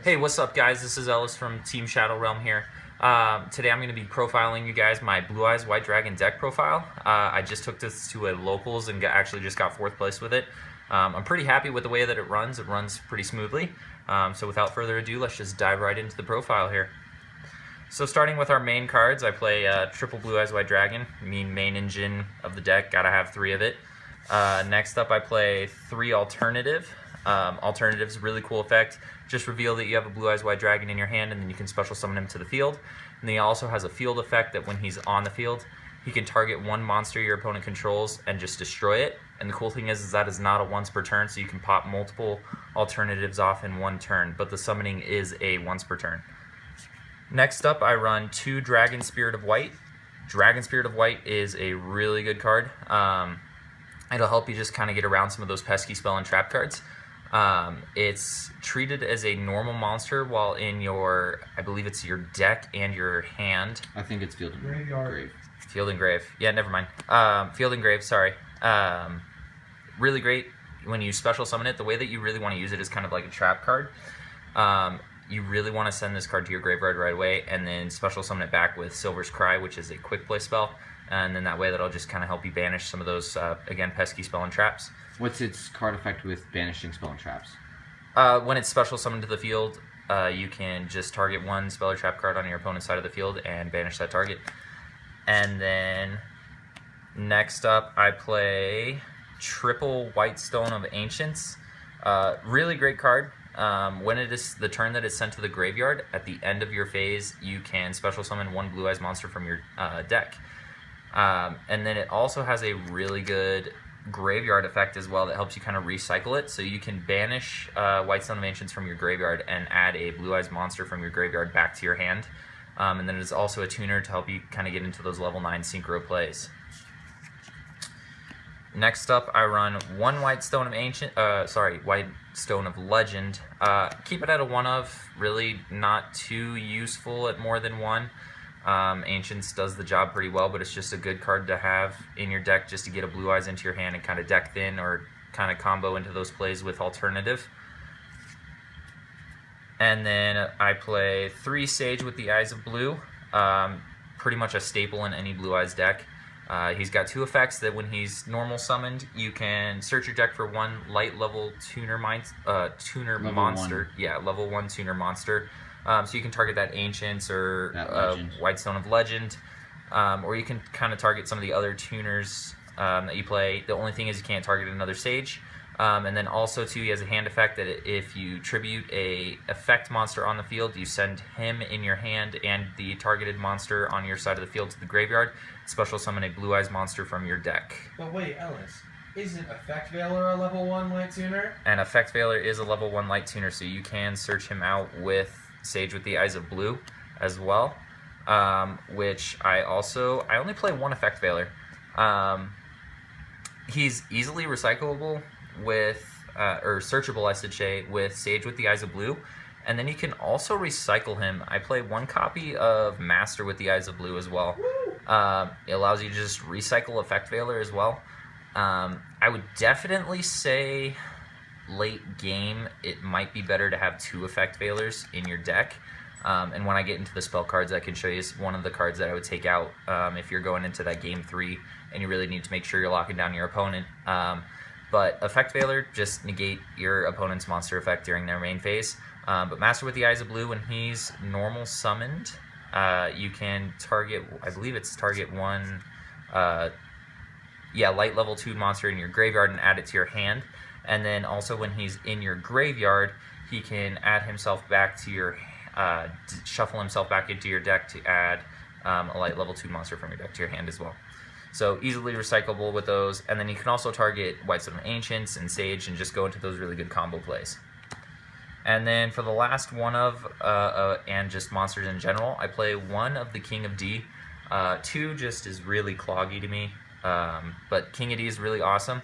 Hey, what's up, guys? This is Ellis from Team Shadow Realm here. Today I'm going to be profiling you guys my Blue Eyes White Dragon deck profile. I just took this to a locals and actually just got 4th place with it. I'm pretty happy with the way that it runs. It runs pretty smoothly. So without further ado, let's just dive right into the profile here. So starting with our main cards, I play triple Blue Eyes White Dragon, main engine of the deck, gotta have 3 of it. Next up I play 3 Alternative. Alternative's really cool effect. Just reveal that you have a Blue Eyes White Dragon in your hand, and then you can special summon him to the field. And then he also has a field effect that when he's on the field, he can target one monster your opponent controls and just destroy it. And the cool thing is that is not a once per turn, so you can pop multiple alternatives off in one turn, but the summoning is a once per turn. Next up, I run 2 Dragon Spirit of White. Dragon Spirit of White is a really good card. It'll help you just kind of get around some of those pesky spell and trap cards. It's treated as a normal monster while in your, I believe it's your deck and your hand. I think it's Field and Grave. Field and Grave. Yeah, never mind. Field and Grave, sorry. Really great when you special summon it. The way that you really want to use it is kind of like a trap card. You really want to send this card to your graveyard right away and then special summon it back with Silver's Cry, which is a quick play spell. And then that way that'll just kind of help you banish some of those, again, pesky spell and traps. What's its card effect with banishing spell and traps? When it's special summoned to the field, you can just target one spell or trap card on your opponent's side of the field and banish that target. And then next up, I play triple White Stone of Ancients. Really great card. When it is the turn that it's sent to the graveyard, at the end of your phase, you can special summon one Blue Eyes monster from your deck. And then it also has a really good graveyard effect as well that helps you kind of recycle it. So you can banish White Stone of Ancients from your graveyard and add a Blue Eyes monster from your graveyard back to your hand. And then it's also a tuner to help you kind of get into those level 9 synchro plays. Next up, I run 1 White Stone of White Stone of Legend. Keep it at a 1 of, really not too useful at more than 1. Ancients does the job pretty well, but it's just a good card to have in your deck just to get a Blue Eyes into your hand and kind of deck thin or kind of combo into those plays with Alternative. And then I play 3 Sage with the Eyes of Blue. Pretty much a staple in any Blue Eyes deck. He's got 2 effects that when he's normal summoned, you can search your deck for 1 light level tuner monster. 1. Yeah, level 1 tuner monster. So you can target that Ancients or White Stone of Legend. Or you can kind of target some of the other tuners that you play. The only thing is you can't target another Sage. And then also, too, he has a hand effect that if you tribute a effect monster on the field, you send him in your hand and the targeted monster on your side of the field to the graveyard. Special summon a Blue Eyes monster from your deck. But wait, Ellis, isn't Effect Veiler a level 1 light tuner? And Effect Veiler is a level 1 light tuner, so you can search him out with Sage with the Eyes of Blue as well. Which I only play 1 Effect Veiler. He's easily recyclable with, or searchable, I should say, with Sage with the Eyes of Blue. And then you can also recycle him. I play 1 copy of Master with the Eyes of Blue as well. It allows you to just recycle Effect Veiler as well. I would definitely say late game, it might be better to have 2 Effect Veilers in your deck. And when I get into the spell cards, I can show you one of the cards that I would take out if you're going into that game 3 and you really need to make sure you're locking down your opponent. But Effect Veiler, just negate your opponent's monster effect during their main phase. But Master with the Eyes of Blue, when he's normal summoned, you can target, I believe it's target 1, light level 2 monster in your graveyard and add it to your hand. And then also when he's in your graveyard, he can add himself back to your, shuffle himself back into your deck to add a light level 2 monster from your deck to your hand as well. So easily recyclable with those. And then you can also target White Stone of Ancients and Sage and just go into those really good combo plays. And then for the last 1 of, and just monsters in general, I play 1 of the King of D. 2 just is really cloggy to me, but King of D is really awesome.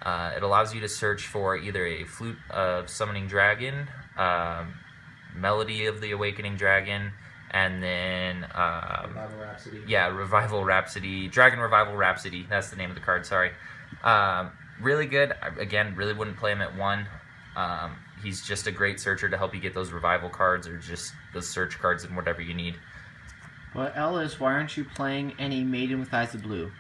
It allows you to search for either a Flute of Summoning Dragon, Melody of the Awakening Dragon, and then Revival Rhapsody. Yeah, Revival Rhapsody, Dragon Revival Rhapsody. That's the name of the card. Sorry. Really good. Again, really wouldn't play him at 1. he's just a great searcher to help you get those revival cards or just those search cards and whatever you need. Well, Ellis, why aren't you playing any Maiden with Eyes of Blue?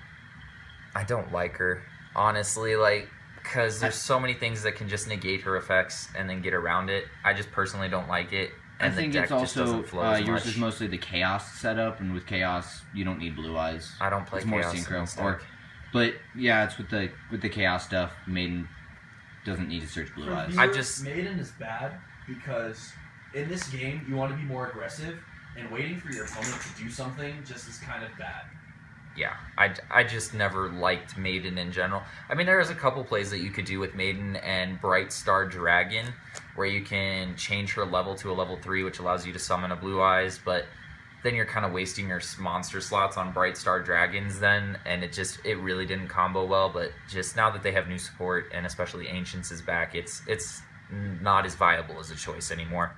I don't like her, honestly, like, because there's so many things that can just negate her effects and then get around it. I just personally don't like it. And I think the deck it's just also doesn't flow as yours much. is mostly the Chaos setup, and with Chaos you don't need Blue Eyes. I don't play It's more Chaos in synchro. this deck. But yeah, it's with the Chaos stuff. Maiden doesn't need to search Blue Eyes. Maiden is bad because in this game you want to be more aggressive, and waiting for your opponent to do something just is kind of bad. Yeah, I just never liked Maiden in general. I mean, there's a couple plays that you could do with Maiden and Bright Star Dragon, where you can change her level to a level 3, which allows you to summon a Blue Eyes, but then you're kind of wasting your monster slots on Bright Star Dragons then, and it really didn't combo well, but just now that they have new support, and especially Ancients is back, it's not as viable as a choice anymore.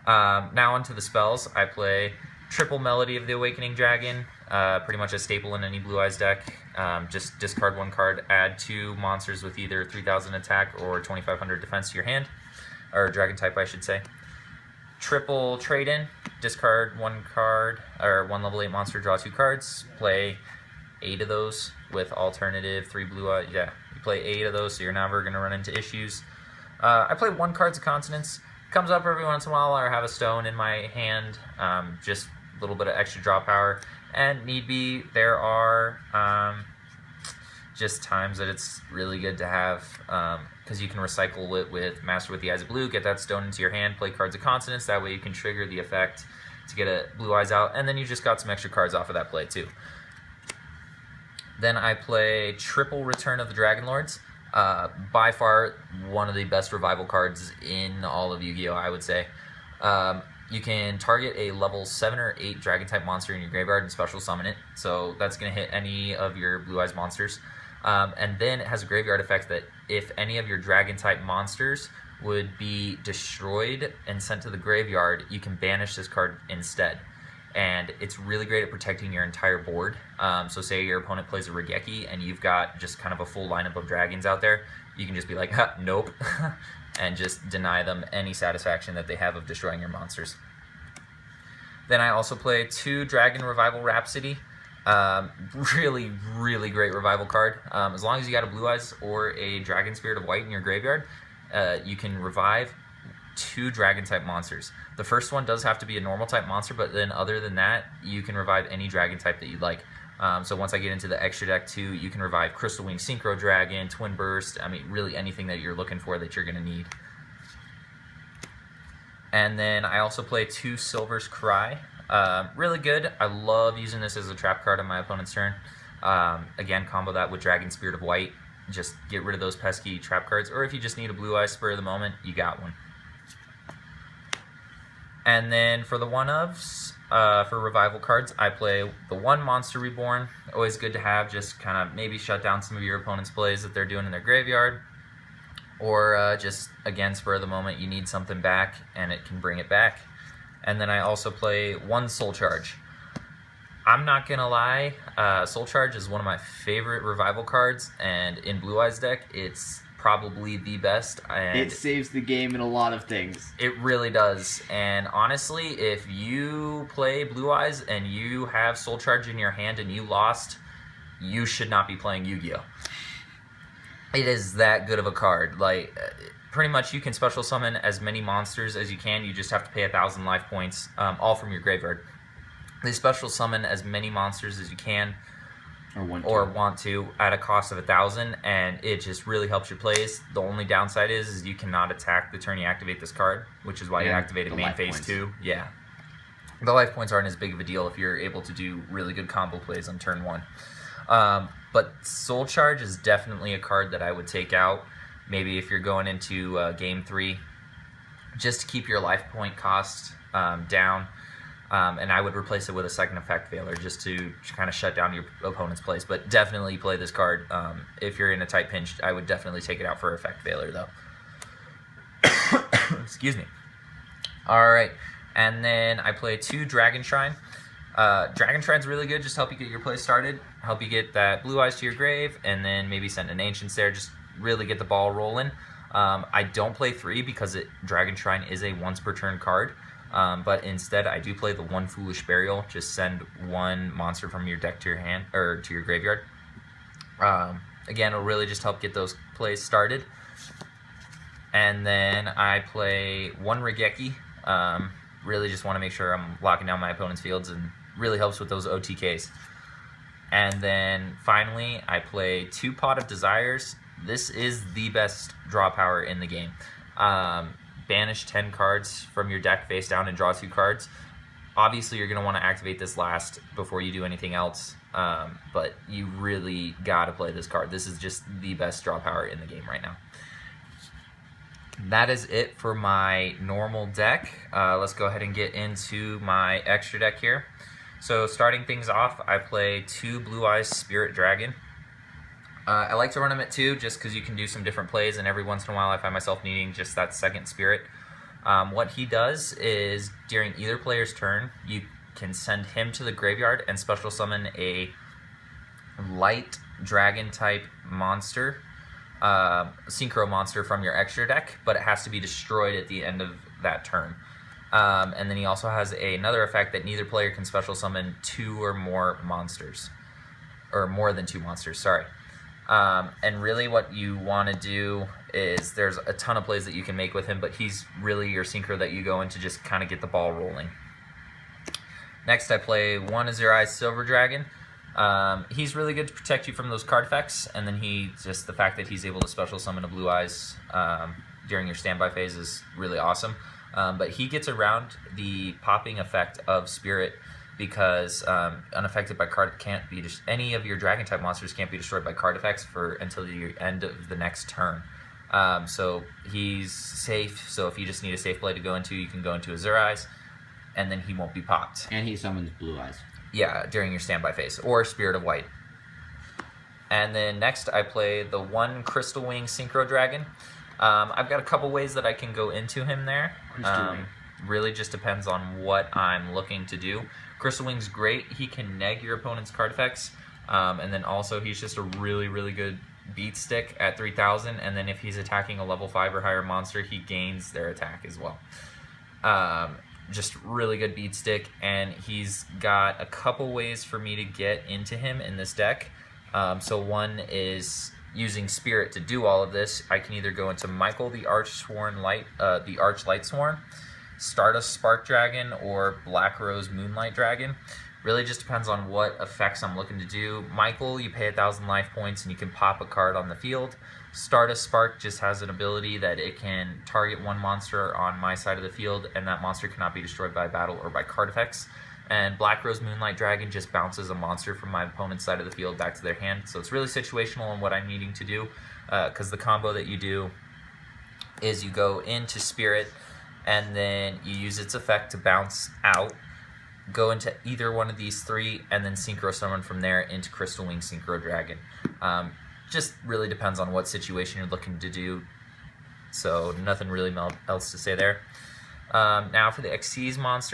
Now onto the spells. I play Triple Melody of the Awakening Dragon, pretty much a staple in any Blue Eyes deck. Just discard 1 card, add 2 monsters with either 3,000 attack or 2,500 defense to your hand, or Dragon type I should say. Triple Trade-In, discard 1 card, or 1 level 8 monster, draw 2 cards, play 8 of those with alternative 3 Blue Eyes. Yeah, you play 8 of those, so you're never going to run into issues. I play 1 Cards of Consonance. Comes up every once in a while, or I have a stone in my hand, just a little bit of extra draw power. And need be, there are just times that it's really good to have, because you can recycle it with Master with the Eyes of Blue, get that stone into your hand, play Cards of Consonance, that way you can trigger the effect to get a Blue Eyes out, and then you just got some extra cards off of that play too. Then I play Triple Return of the Dragon Lords. By far one of the best revival cards in all of Yu-Gi-Oh! I would say. You can target a level 7 or 8 dragon type monster in your graveyard and special summon it, so that's going to hit any of your Blue Eyes monsters. And then it has a graveyard effect that if any of your dragon type monsters would be destroyed and sent to the graveyard, you can banish this card instead. And it's really great at protecting your entire board. So say your opponent plays a Regeki and you've got just kind of a full lineup of dragons out there, you can just be like, nope, and just deny them any satisfaction that they have of destroying your monsters. Then I also play 2 Dragon Revival Rhapsody. Really, really great revival card. As long as you got a Blue Eyes or a Dragon Spirit of White in your graveyard, you can revive 2 dragon type monsters. The first one does have to be a normal type monster, but then other than that, you can revive any dragon type that you'd like. So once I get into the extra deck too, you can revive Crystal Wing Synchro Dragon, Twin Burst, I mean really anything that you're looking for that you're going to need. And then I also play 2 Silver's Cry. Really good. I love using this as a trap card on my opponent's turn. Again, combo that with Dragon Spirit of White. Just get rid of those pesky trap cards, or if you just need a Blue Eye spur of the moment, you got one. And then for the one-ofs, for revival cards, I play the 1 Monster Reborn. Always good to have, just kind of maybe shut down some of your opponent's plays that they're doing in their graveyard. Or just, again, spur of the moment, you need something back, and it can bring it back. And then I also play 1 Soul Charge. I'm not going to lie, Soul Charge is one of my favorite revival cards, and in Blue Eyes deck, it's probably the best. And it saves the game in a lot of things. It really does. And honestly, if you play Blue Eyes and you have Soul Charge in your hand and you lost, you should not be playing Yu-Gi-Oh! It is that good of a card. Like, pretty much you can special summon as many monsters as you can. You just have to pay 1,000 life points, all from your graveyard. They special summon as many monsters as you can, or want to at a cost of 1,000, and it just really helps your plays. The only downside is you cannot attack the turn you activate this card, which is why you activated main phase 2. Yeah, the life points aren't as big of a deal if you're able to do really good combo plays on turn 1. But Soul Charge is definitely a card that I would take out, maybe if you're going into Game 3, just to keep your life point cost down. And I would replace it with a second effect Veiler just to kind of shut down your opponent's plays. But definitely play this card. If you're in a tight pinch, I would definitely take it out for effect Veiler, though. Excuse me. Alright, and then I play 2 Dragon Shrine. Dragon Shrine's really good, just help you get your play started, help you get that Blue Eyes to your grave, and then maybe send an Ancients there, just really get the ball rolling. I don't play 3 because Dragon Shrine is a once per turn card. But instead, I do play the 1 Foolish Burial. Just send 1 monster from your deck to your hand or to your graveyard. Again, it'll really just help get those plays started. And then I play 1 Regeki. Really just want to make sure I'm locking down my opponent's fields, and really helps with those OTKs. And then finally, I play 2 Pot of Desires. This is the best draw power in the game. Banish 10 cards from your deck face down and draw 2 cards. Obviously, you're going to want to activate this last before you do anything else, but you really got to play this card. This is just the best draw power in the game right now. That is it for my normal deck. Let's go ahead and get into my extra deck here. So starting things off, I play 2 Blue Eyes Spirit Dragon. I like to run them at 2 just because you can do some different plays, and every once in a while I find myself needing just that second spirit. What he does is during either player's turn, you can send him to the graveyard and special summon a light dragon type monster, synchro monster from your extra deck, but it has to be destroyed at the end of that turn. And then he also has another effect that neither player can special summon 2 or more monsters, or more than 2 monsters, sorry. And really what you want to do is, there's a ton of plays that you can make with him, but he's really your synchro that you go in to just kind of get the ball rolling. Next, I play 1 Azure Eyes Silver Dragon. He's really good to protect you from those card effects, and then just the fact that he's able to special summon a Blue Eyes during your standby phase is really awesome. But he gets around the popping effect of Spirit, because unaffected by card any of your dragon type monsters can't be destroyed by card effects until the end of the next turn. So he's safe. So if you just need a safe play to go into, you can go into Azure Eyes, and then he won't be popped. And he summons Blue Eyes. Yeah, during your standby phase, or Spirit of White. And then next I play the 1 Crystal Wing Synchro Dragon. I've got a couple ways that I can go into him there. Really just depends on what I'm looking to do. Crystal Wing's great. He can neg your opponent's card effects. And then also he's just a really, really good beat stick at 3,000. And then if he's attacking a level 5 or higher monster, he gains their attack as well. Just really good beat stick. And he's got a couple ways for me to get into him in this deck. So one is using Spirit to do all of this. I can either go into Michael the Arch Lightsworn, Stardust Spark Dragon, or Black Rose Moonlight Dragon. Really just depends on what effects I'm looking to do. Michael, you pay 1,000 life points and you can pop a card on the field. Stardust Spark just has an ability that it can target 1 monster on my side of the field, and that monster cannot be destroyed by battle or by card effects. And Black Rose Moonlight Dragon just bounces a monster from my opponent's side of the field back to their hand. So it's really situational in what I'm needing to do, because the combo that you do is you go into Spirit, and then you use its effect to bounce out, go into either one of these 3, and then Synchro Summon from there into Crystal Wing Synchro Dragon. Just really depends on what situation you're looking to do. So nothing really else to say there. Now for the Xyz monster.